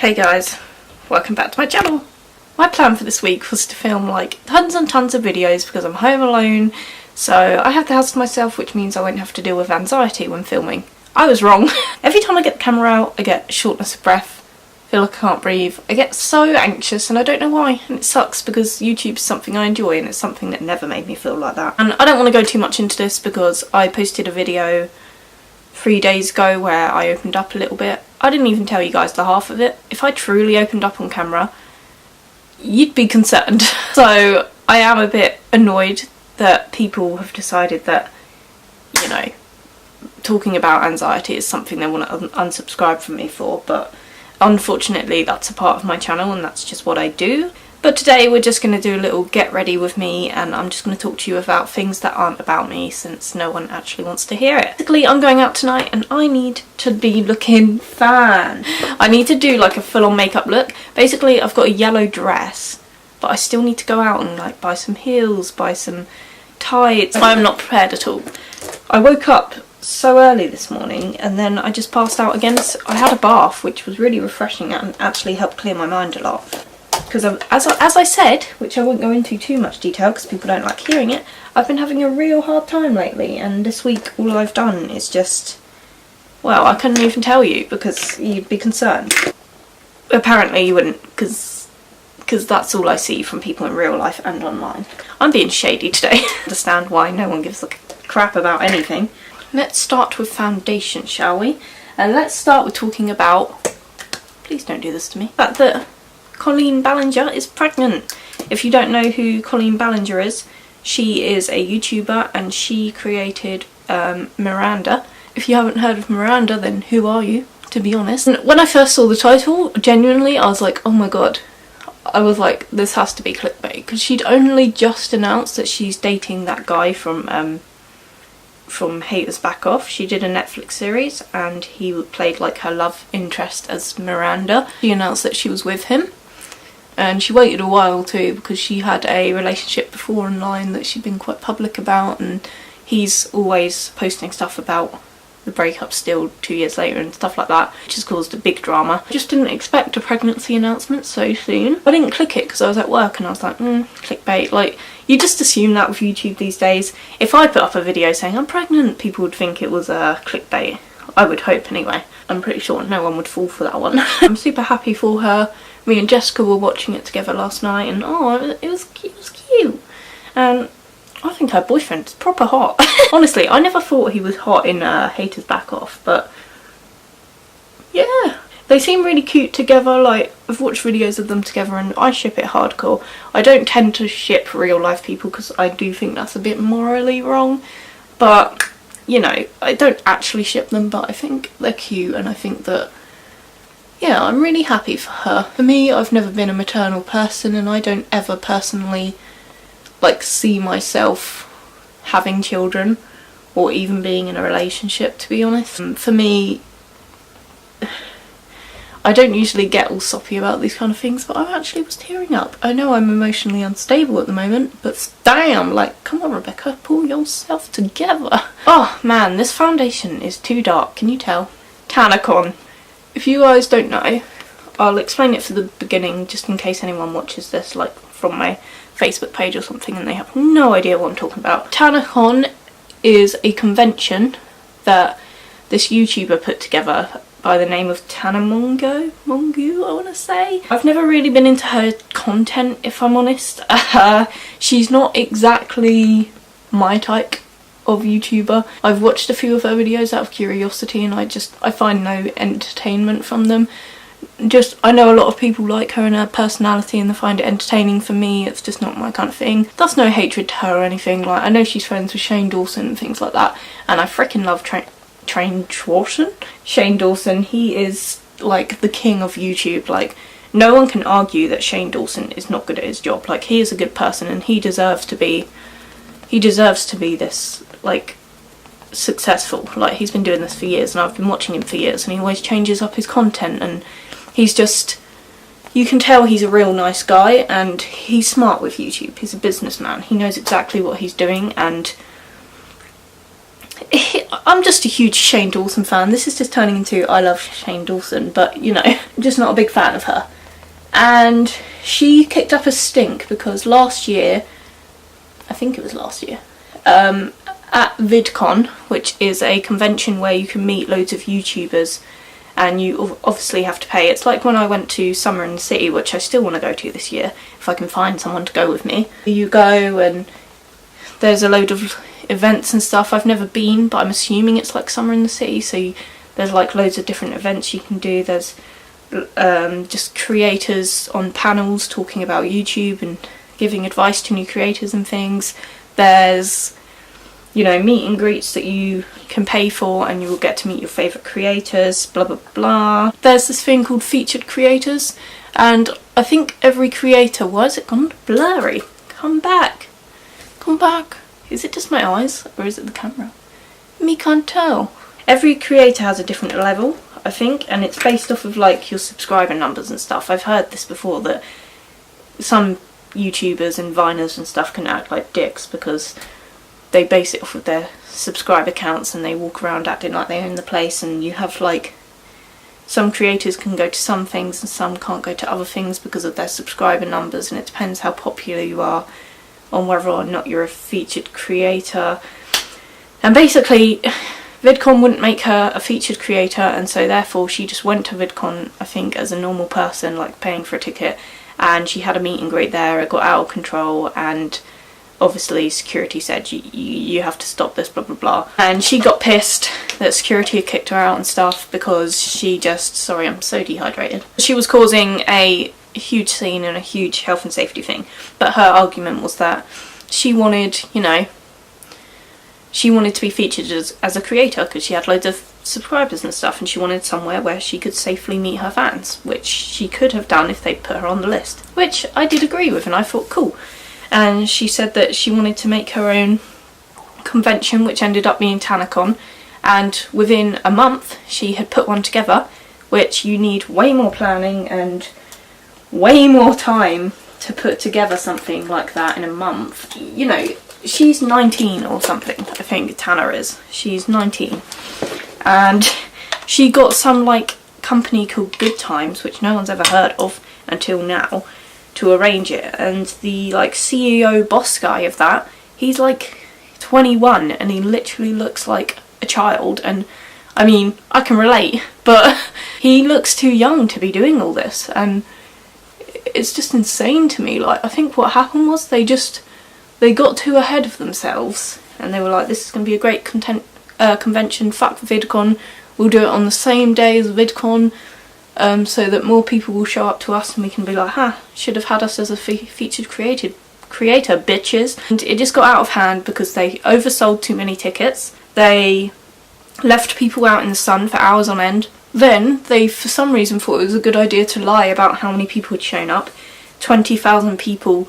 Hey guys, welcome back to my channel. My plan for this week was to film like tons and tons of videos because I'm home alone, so I have the house to myself, which means I won't have to deal with anxiety when filming. I was wrong. Every time I get the camera out I get shortness of breath, feel like I can't breathe. I get so anxious and I don't know why, and it sucks because YouTube's something I enjoy and it's something that never made me feel like that. And I don't want to go too much into this because I posted a video 3 days ago where I opened up a little bit. I didn't even tell you guys the half of it. If I truly opened up on camera, you'd be concerned. So I am a bit annoyed that people have decided that, you know, talking about anxiety is something they want to unsubscribe from me for, but unfortunately that's a part of my channel and that's just what I do. But today we're just going to do a little get ready with me, and I'm just going to talk to you about things that aren't about me since no one actually wants to hear it. Basically, I'm going out tonight and I need to be looking fun. I need to do like a full-on makeup look. Basically, I've got a yellow dress, but I still need to go out and like buy some heels, buy some tights. I'm not prepared at all. I woke up so early this morning and then I just passed out again. So I had a bath, which was really refreshing and actually helped clear my mind a lot. Because as I said, which I won't go into too much detail because people don't like hearing it, I've been having a real hard time lately, and this week all I've done is just, well, I couldn't even tell you because you'd be concerned. Apparently you wouldn't, because that's all I see from people in real life and online. I'm being shady today. I understand why no one gives a crap about anything. Let's start with foundation, shall we? And let's start with talking about, please don't do this to me, the fact that Colleen Ballinger is pregnant. If you don't know who Colleen Ballinger is, she is a YouTuber and she created Miranda. If you haven't heard of Miranda, then who are you, to be honest? And when I first saw the title, genuinely I was like, oh my god. I was like, this has to be clickbait, because she'd only just announced that she's dating that guy from Haters Back Off. She did a Netflix series and he played like her love interest as Miranda. She announced that she was with him. And she waited a while too because she had a relationship before online that she'd been quite public about, and he's always posting stuff about the breakup still 2 years later and stuff like that, which has caused a big drama. I just didn't expect a pregnancy announcement so soon. I didn't click it because I was at work and I was like, clickbait. Like, you just assume that with YouTube these days. If I put up a video saying I'm pregnant, people would think it was a clickbait. I would hope anyway. I'm pretty sure no one would fall for that one. I'm super happy for her. Me and Jessica were watching it together last night and oh, it was cute. And I think her boyfriend's proper hot. Honestly, I never thought he was hot in Haters Back Off, but yeah. They seem really cute together. Like, I've watched videos of them together and I ship it hardcore. I don't tend to ship real life people because I do think that's a bit morally wrong. But, you know, I don't actually ship them, but I think they're cute and I think that, yeah, I'm really happy for her. For me, I've never been a maternal person and I don't ever personally, like, see myself having children or even being in a relationship, to be honest. For me, I don't usually get all soppy about these kind of things, but I actually was tearing up. I know I'm emotionally unstable at the moment, but damn, like, come on Rebecca, pull yourself together. Oh man, this foundation is too dark, can you tell? Tanacon. If you guys don't know, I'll explain it for the beginning just in case anyone watches this like from my Facebook page or something and they have no idea what I'm talking about. Tanacon is a convention that this YouTuber put together by the name of Mongu, I want to say. I've never really been into her content, if I'm honest. She's not exactly my type of YouTuber. I've watched a few of her videos out of curiosity and I find no entertainment from them. I know a lot of people like her and her personality and they find it entertaining. For me, it's just not my kind of thing. That's no hatred to her or anything. Like, I know she's friends with Shane Dawson and things like that, and I freaking love Shane Dawson. He is like the king of YouTube. Like, no one can argue that Shane Dawson is not good at his job. Like, he is a good person and he deserves to be this, like, successful. Like, he's been doing this for years and I've been watching him for years and he always changes up his content and he's just, you can tell he's a real nice guy and he's smart with YouTube. He's a businessman. He knows exactly what he's doing and I'm just a huge Shane Dawson fan. This is just turning into I love Shane Dawson, but you know, I'm just not a big fan of her. And she kicked up a stink because last year, I think it was last year, at VidCon, which is a convention where you can meet loads of YouTubers and you obviously have to pay. It's like when I went to Summer in the City, which I still want to go to this year, if I can find someone to go with me. You go and there's a load of events and stuff. I've never been, but I'm assuming it's like Summer in the City, so there's like loads of different events you can do. There's just creators on panels talking about YouTube and giving advice to new creators and things. There's, you know, meet and greets that you can pay for and you will get to meet your favourite creators, blah blah blah. There's this thing called featured creators, and I think every creator... Why has it gone blurry? Come back. Come back. Is it just my eyes or is it the camera? Me can't tell. Every creator has a different level, I think, and it's based off of like your subscriber numbers and stuff. I've heard this before, that some YouTubers and Viners and stuff can act like dicks because they base it off of their subscriber counts and they walk around acting like they own the place, and you have like some creators can go to some things and some can't go to other things because of their subscriber numbers, and it depends how popular you are on whether or not you're a featured creator. And basically VidCon wouldn't make her a featured creator, and so therefore she just went to VidCon, I think, as a normal person, like paying for a ticket, and she had a meet and greet there. It got out of control and obviously security said you have to stop this, blah blah blah, and she got pissed that security had kicked her out and stuff because she just, sorry I'm so dehydrated, she was causing a huge scene and a huge health and safety thing. But her argument was that she wanted, you know, she wanted to be featured as a creator because she had loads of subscribers and stuff, and she wanted somewhere where she could safely meet her fans, which she could have done if they put her on the list, which I did agree with and I thought cool. And she said that she wanted to make her own convention, which ended up being Tanacon, and within a month she had put one together, which you need way more planning and way more time to put together something like that in a month. You know, she's 19 or something, I think Tana is. She's 19. And she got some like company called Good Times, which no one's ever heard of until now, to arrange it, and the like CEO boss guy of that, he's like 21 and he literally looks like a child, and I mean I can relate, but he looks too young to be doing all this, and it's just insane to me. Like, I think what happened was they got too ahead of themselves and they were like, this is going to be a great convention, fuck VidCon, we'll do it on the same day as VidCon, so that more people will show up to us and we can be like, ha, should have had us as a featured creator, bitches. And it just got out of hand because they oversold too many tickets. They left people out in the sun for hours on end. Then they, for some reason, thought it was a good idea to lie about how many people had shown up. 20,000 people,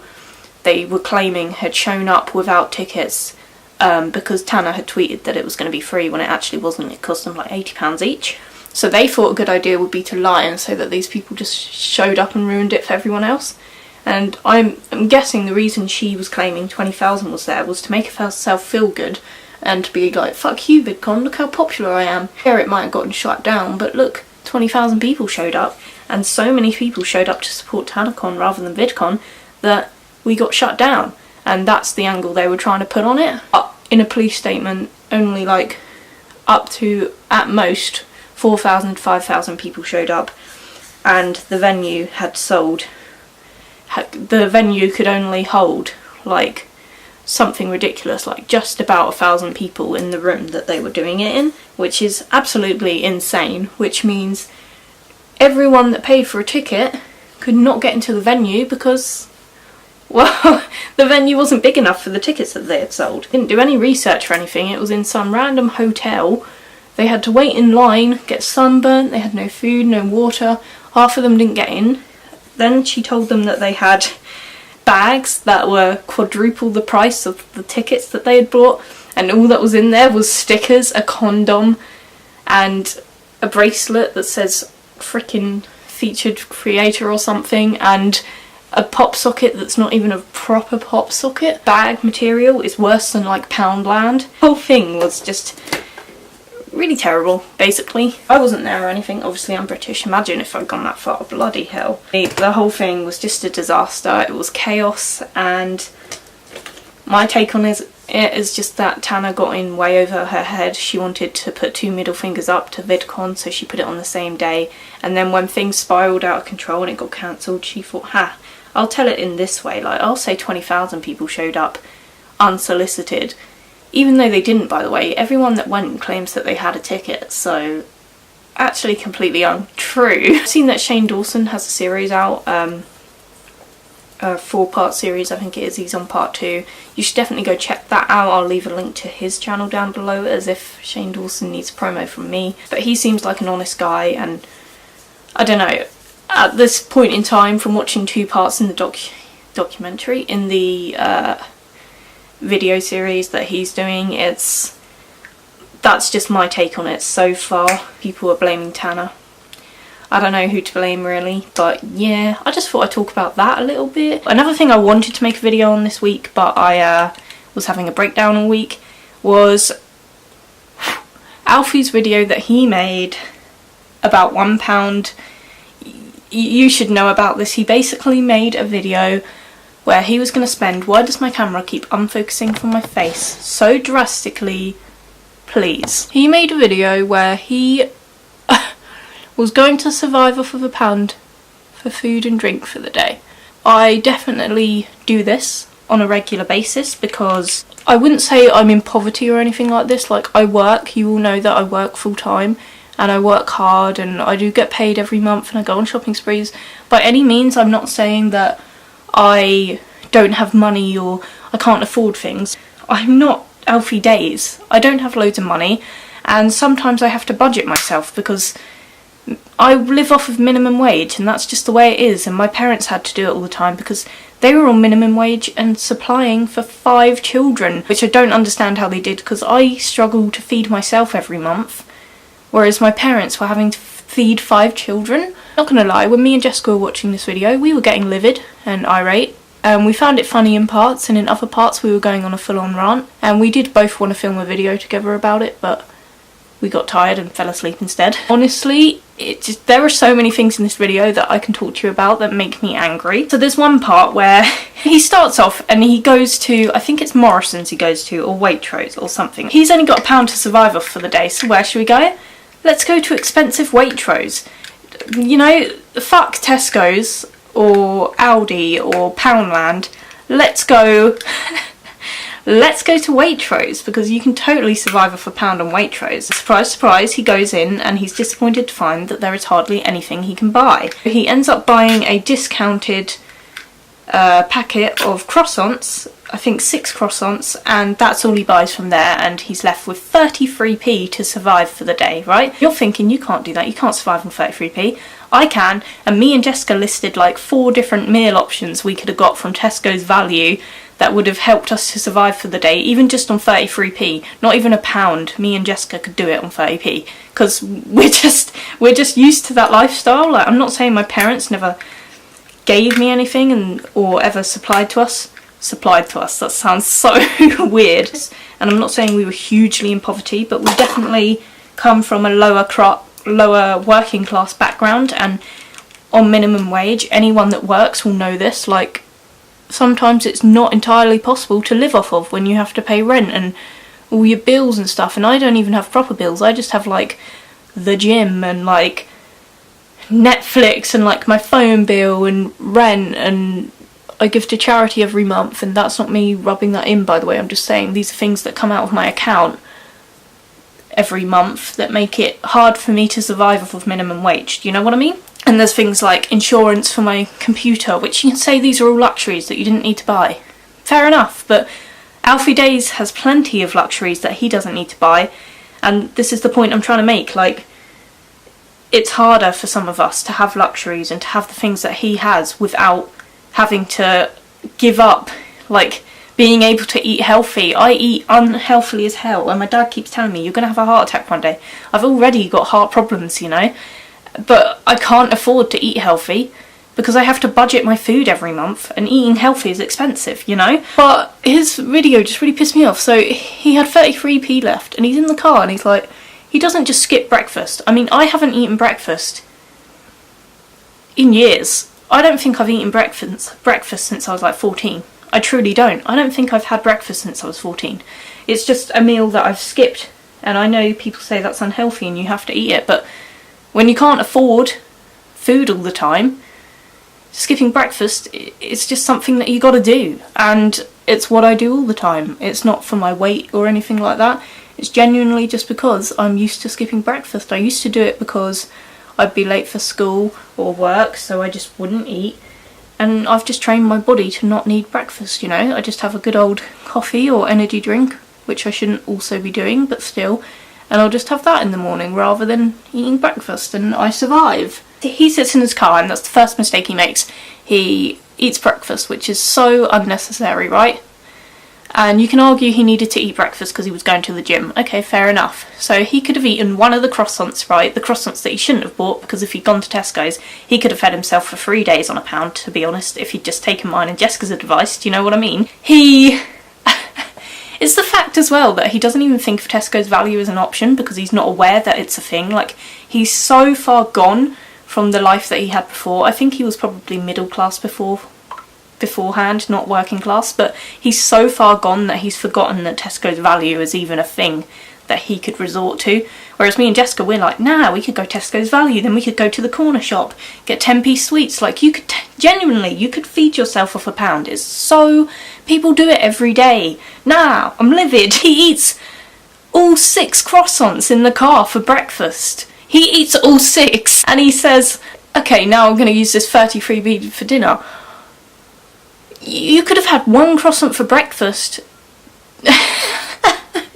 they were claiming, had shown up without tickets because Tana had tweeted that it was going to be free when it actually wasn't. It cost them like £80 each. So they thought a good idea would be to lie and say that these people just showed up and ruined it for everyone else. And I'm guessing the reason she was claiming 20,000 was there was to make herself feel good and to be like, fuck you VidCon, look how popular I am. Here it might have gotten shut down, but look, 20,000 people showed up, and so many people showed up to support Tanacon rather than VidCon that we got shut down. And that's the angle they were trying to put on it. In a police statement, only like up to, at most, 4,000 to 5,000 people showed up, and the venue had sold. The venue could only hold like something ridiculous, like just about 1,000 people in the room that they were doing it in, which is absolutely insane, which means everyone that paid for a ticket could not get into the venue because, well, the venue wasn't big enough for the tickets that they had sold. Didn't do any research or anything. It was in some random hotel. They had to wait in line, get sunburnt, they had no food, no water. Half of them didn't get in. Then she told them that they had bags that were quadruple the price of the tickets that they had bought, and all that was in there was stickers, a condom, and a bracelet that says frickin' featured creator or something, and a pop socket that's not even a proper pop socket. Bag material is worse than like Poundland. The whole thing was just really terrible, basically. I wasn't there or anything, obviously I'm British. Imagine if I'd gone that far, bloody hell. The whole thing was just a disaster. It was chaos, and my take on it is just that Tana got in way over her head. She wanted to put 2 middle fingers up to VidCon, so she put it on the same day, and then when things spiralled out of control and it got cancelled, she thought, ha, I'll tell it in this way. Like, I'll say 20,000 people showed up unsolicited. Even though they didn't, by the way. Everyone that went claims that they had a ticket, so actually completely untrue. I've seen that Shane Dawson has a series out, a 4-part series I think it is. He's on part 2. You should definitely go check that out. I'll leave a link to his channel down below, as if Shane Dawson needs promo from me. But he seems like an honest guy, and I don't know, at this point in time, from watching 2 parts in the documentary, in the video series that he's doing, that's just my take on it so far. People are blaming Tana. I don't know who to blame really, but yeah, I just thought I'd talk about that a little bit. Another thing I wanted to make a video on this week, but I was having a breakdown all week, was Alfie's video that he made about £1. You should know about this. He basically made a video where he was going to spend, why does my camera keep unfocusing from my face so drastically, please? He made a video where he was going to survive off of £1 for food and drink for the day. I definitely do this on a regular basis, because I wouldn't say I'm in poverty or anything like this. Like, I work, you all know that I work full time, and I work hard, and I do get paid every month, and I go on shopping sprees. By any means, I'm not saying that I don't have money or I can't afford things. I'm not Alfie Days. I don't have loads of money, and sometimes I have to budget myself because I live off of minimum wage, and that's just the way it is. And my parents had to do it all the time because they were on minimum wage and supplying for 5 children, which I don't understand how they did, because I struggle to feed myself every month, whereas my parents were having to feed 5 children. Not gonna lie, when me and Jessica were watching this video, we were getting livid and irate. We found it funny in parts, and in other parts we were going on a full-on rant. And we did both want to film a video together about it, but we got tired and fell asleep instead. Honestly, there are so many things in this video that I can talk to you about that make me angry. So there's one part where he starts off and he goes to, I think it's Morrison's he goes to, or Waitrose or something. He's only got £1 to survive off for the day, so where should we go? Let's go to expensive Waitrose. You know, fuck Tesco's or Aldi or Poundland. Let's go let's go to Waitrose, because you can totally survive off £1 on Waitrose. Surprise, surprise, he goes in and he's disappointed to find that there is hardly anything he can buy. He ends up buying a discounted packet of croissants, I think 6 croissants, and that's all he buys from there, and he's left with 33p to survive for the day, right? You're thinking, you can't do that, you can't survive on 33p. I can, and me and Jessica listed like 4 different meal options we could have got from Tesco's value that would have helped us to survive for the day, even just on 33p, not even £1. Me and Jessica could do it on 30p, because we're just used to that lifestyle. Like, I'm not saying my parents never gave me anything or ever supplied to us, that sounds so weird. And I'm not saying we were hugely in poverty, but we definitely come from a lower working class background and on minimum wage. Anyone that works will know this. Like, sometimes it's not entirely possible to live off of when you have to pay rent and all your bills and stuff, and I don't even have proper bills. I just have like the gym and like Netflix and like my phone bill and rent, and I give to charity every month, and that's not me rubbing that in, by the way. I'm just saying these are things that come out of my account every month that make it hard for me to survive off of minimum wage. Do you know what I mean? And there's things like insurance for my computer, which you can say these are all luxuries that you didn't need to buy. Fair enough, but Alfie Days has plenty of luxuries that he doesn't need to buy, and this is the point I'm trying to make. Like, it's harder for some of us to have luxuries and to have the things that he has without having to give up, like, being able to eat healthy. I eat unhealthily as hell, and my dad keeps telling me, you're going to have a heart attack one day. I've already got heart problems, you know, but I can't afford to eat healthy because I have to budget my food every month and eating healthy is expensive, you know? But his video just really pissed me off. So he had 33p left and he's in the car and he's like, he doesn't just skip breakfast. I mean, I haven't eaten breakfast in years. I don't think I've eaten breakfast since I was like 14. I truly don't. I don't think I've had breakfast since I was 14. It's just a meal that I've skipped. And I know people say that's unhealthy and you have to eat it, but when you can't afford food all the time, skipping breakfast is just something that you got to do, and it's what I do all the time. It's not for my weight or anything like that. It's genuinely just because I'm used to skipping breakfast. I used to do it because I'd be late for school or work, so I just wouldn't eat, and I've just trained my body to not need breakfast, you know. I just have a good old coffee or energy drink, which I shouldn't also be doing, but still, and I'll just have that in the morning rather than eating breakfast, and I survive. He sits in his car and that's the first mistake he makes. He eats breakfast, which is so unnecessary, right? And you can argue he needed to eat breakfast because he was going to the gym. Okay, fair enough. So he could have eaten one of the croissants, right? The croissants that he shouldn't have bought, because if he'd gone to Tesco's, he could have fed himself for 3 days on £1, to be honest, if he'd just taken mine and Jessica's advice. Do you know what I mean? It's the fact as well that he doesn't even think of Tesco's value as an option because he's not aware that it's a thing. Like, he's so far gone from the life that he had before. I think he was probably middle class beforehand, not working class, but he's so far gone that he's forgotten that Tesco's value is even a thing that he could resort to. Whereas me and Jessica, we're like, nah, we could go Tesco's value, then we could go to the corner shop, get 10p sweets. Like, you could genuinely, you could feed yourself off £1. It's so, people do it every day. Nah, I'm livid. He eats all 6 croissants in the car for breakfast. He eats all 6 and he says, okay, now I'm going to use this 33p for dinner. You could have had 1 croissant for breakfast.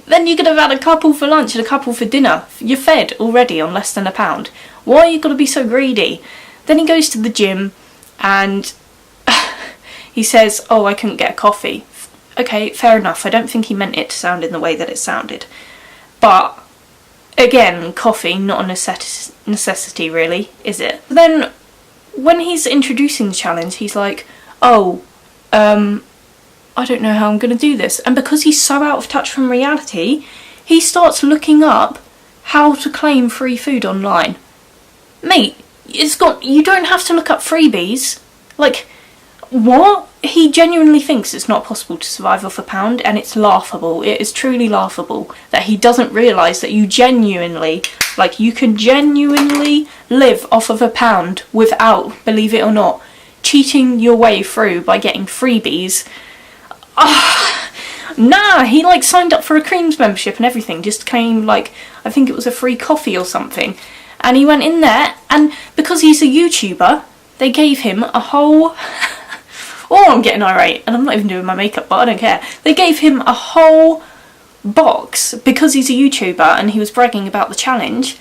Then you could have had a couple for lunch and a couple for dinner. You're fed already on less than £1. Why you got to be so greedy? Then he goes to the gym and he says, oh, I couldn't get a coffee. Okay, fair enough. I don't think he meant it to sound in the way that it sounded. But again, coffee, not a necessity really, is it? But then when he's introducing the challenge, he's like, oh, I don't know how I'm going to do this. And because he's so out of touch from reality, he starts looking up how to claim free food online. Mate, you don't have to look up freebies. Like, what? He genuinely thinks it's not possible to survive off £1, and it's laughable. It is truly laughable that he doesn't realise that you can genuinely live off of £1 without, believe it or not, cheating your way through by getting freebies. Nah, he like signed up for a Creams membership and everything, just came like, I think it was a free coffee or something, and he went in there, and because he's a YouTuber, they gave him a whole oh, I'm getting irate, and I'm not even doing my makeup, but I don't care. They gave him a whole box, because he's a YouTuber and he was bragging about the challenge.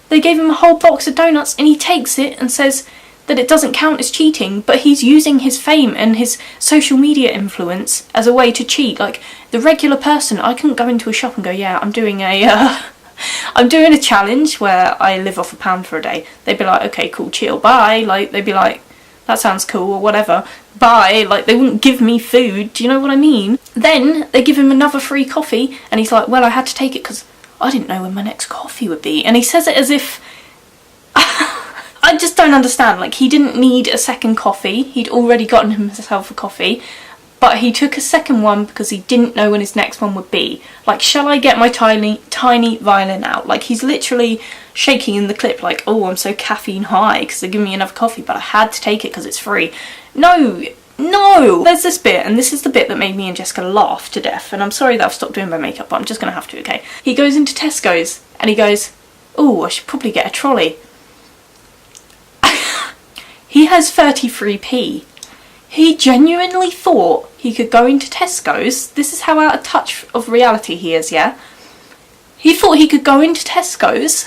They gave him a whole box of donuts, and he takes it and says that it doesn't count as cheating, but he's using his fame and his social media influence as a way to cheat. Like, the regular person, I couldn't go into a shop and go, yeah, I'm doing a challenge where I live off £1 for a day. They'd be like, okay, cool, chill, bye. Like, they'd be like, that sounds cool, or whatever, bye. Like, they wouldn't give me food, do you know what I mean? Then they give him another free coffee, and he's like, well, I had to take it because I didn't know when my next coffee would be. And he says it as if I just don't understand. Like, he didn't need a second coffee. He'd already gotten himself a coffee, but he took a second one because he didn't know when his next one would be. Like, shall I get my tiny violin out? Like, he's literally shaking in the clip like, oh, I'm so caffeine high because they're giving me another coffee, but I had to take it because it's free. No! There's this bit, and this is the bit that made me and Jessica laugh to death, and I'm sorry that I've stopped doing my makeup, but I'm just going to have to, okay? He goes into Tesco's, and he goes, oh, I should probably get a trolley. He has 33p. He genuinely thought he could go into Tesco's. This is how out of touch of reality he is, yeah? He thought he could go into Tesco's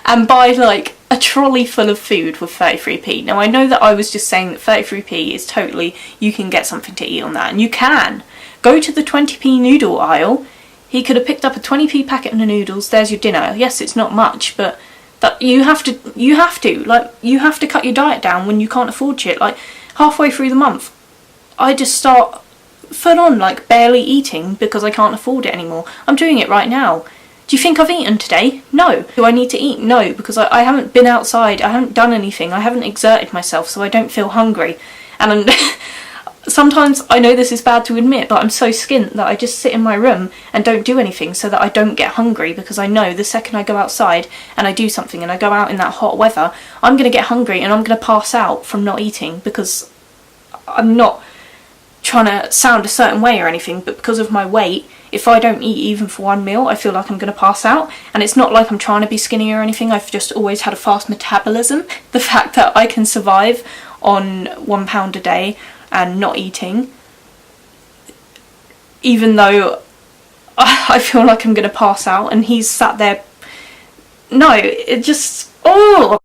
and buy, like, a trolley full of food with 33p. Now, I know that I was just saying that 33p is totally, you can get something to eat on that, and you can. Go to the 20p noodle aisle. He could have picked up a 20p packet of noodles. There's your dinner. Yes, it's not much, but That you have to cut your diet down when you can't afford shit. Like, halfway through the month, I just start full on, like, barely eating because I can't afford it anymore. I'm doing it right now. Do you think I've eaten today? No. Do I need to eat? No, because I haven't been outside, I haven't done anything, I haven't exerted myself, so I don't feel hungry. And sometimes, I know this is bad to admit, but I'm so skint that I just sit in my room and don't do anything so that I don't get hungry, because I know the second I go outside and I do something and I go out in that hot weather, I'm going to get hungry and I'm going to pass out from not eating, because I'm not trying to sound a certain way or anything, but because of my weight, if I don't eat even for one meal, I feel like I'm going to pass out. And it's not like I'm trying to be skinny or anything, I've just always had a fast metabolism. The fact that I can survive on £1 a day and not eating, even though I feel like I'm going to pass out, and he's sat there. No, it just, oh!